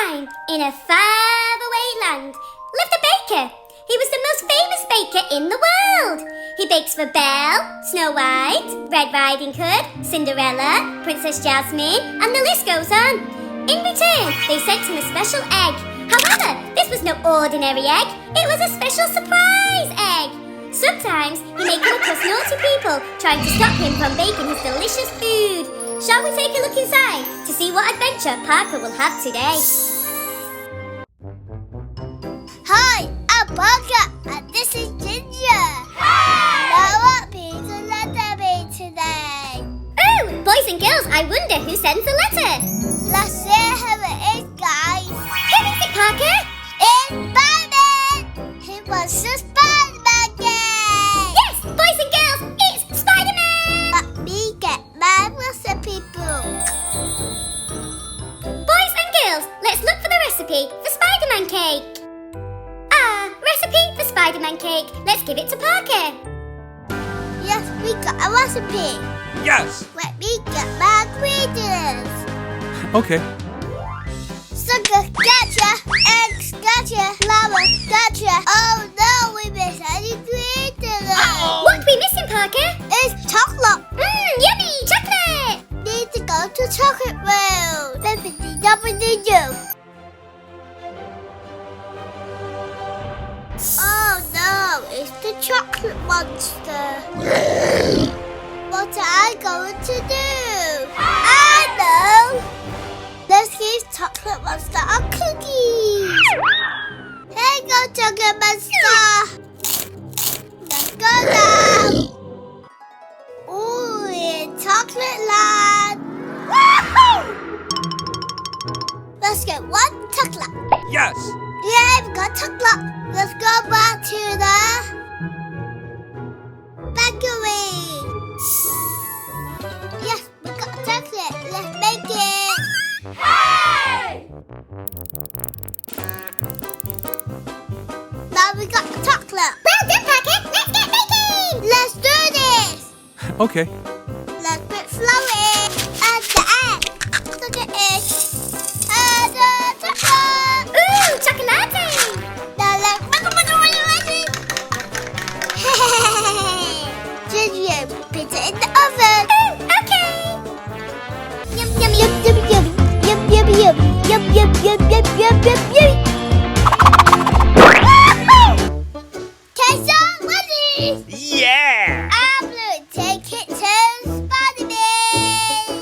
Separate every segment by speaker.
Speaker 1: time, in a faraway land, lived a baker. He was the most famous baker in the world. He bakes for Belle, Snow White, Red Riding Hood, Cinderella, Princess Jasmine, and the list goes on. In return, they sent him a special egg. However, this was no ordinary egg. It was a special surprise egg. Sometimes he may come across naughty people trying to stop him from baking his delicious food. Shall we take a look inside to see what adventure Parker will have today?
Speaker 2: Hi, I'm Parker, and this is Ginger. Hi! Now what pizza letter me today?
Speaker 1: Oh, boys and girls, I wonder who sends the letter.
Speaker 2: Let's see who it is, guys.
Speaker 1: Who is it, Parker?
Speaker 2: It's Spiderman. He wants the Spiderman game.
Speaker 1: Yes, boys and girls, it's Spiderman.
Speaker 2: Let me get my recipe book.
Speaker 1: Boys and girls, let's look for the recipe for Spiderman cake. Recipe for Spiderman cake. Let's give it to Parker.
Speaker 2: Yes, we got a recipe.
Speaker 3: Yes.
Speaker 2: Let me get my ingredients.
Speaker 3: Okay.
Speaker 2: Sugar, gotcha. Eggs, gotcha. Flour, gotcha. Oh no, we missed an ingredient.
Speaker 1: What are we missing, Parker?
Speaker 2: It's chocolate.
Speaker 1: Yummy chocolate.
Speaker 2: Need to go to chocolate room. Bippity-doppity-doo. Oh no, it's the chocolate monster. What am I going to do? I know! Let's give chocolate monster a cookie. Here you go, chocolate monster. Let's go now. Ooh, in chocolate land. Woohoo! Let's get one chocolate.
Speaker 3: Yes.
Speaker 2: Yeah, we got chocolate. Let's go back to the bakery. Yes, we got chocolate. Let's make it. Hey! Now we got chocolate.
Speaker 1: Well done, Parker. Let's get baking.
Speaker 2: Let's do this.
Speaker 3: Okay.
Speaker 2: Let's put flour in and the egg. Sugar in and the chocolate.
Speaker 1: Ooh, chocolate.
Speaker 2: Now let's Ginger, put it in the oven.
Speaker 1: Okay.
Speaker 2: Yum yum yum yum yum yum yum yum yum yum yum yum yum yum yum. Cake all ready.
Speaker 3: Yeah.
Speaker 2: I'm gonna take it to Spiderman.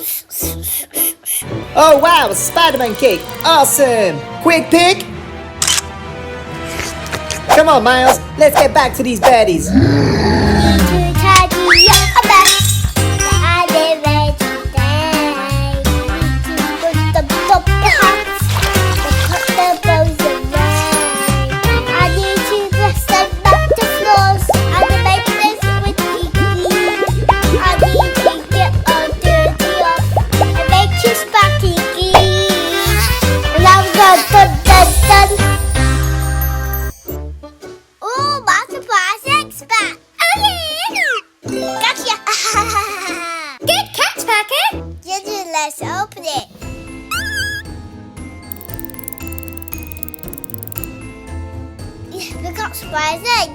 Speaker 4: Oh wow, Spiderman cake! Awesome! Quick pick! Come on, Miles, let's get back to these baddies. Let's open it. Yeah, we got surprising.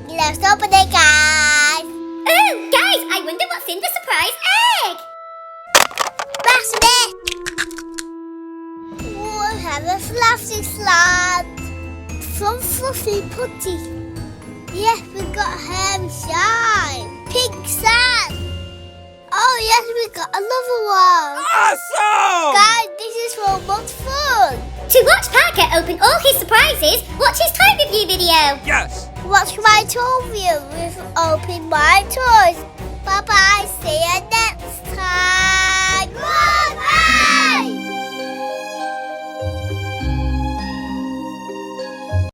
Speaker 4: Let's open it, guys.
Speaker 1: Oh, guys, I wonder what's in the surprise egg.
Speaker 2: That's it. Oh, we have a fluffy slide from Fluffy Putty. Yes, we got ham shine. Pink sand. Oh, yes, we got another one.
Speaker 3: Awesome!
Speaker 2: Guys, this is so much fun.
Speaker 1: To watch Parker open all his surprises, watch his toy review video.
Speaker 3: Yes.
Speaker 2: Watch my toy review with Open My Toys. Bye-bye.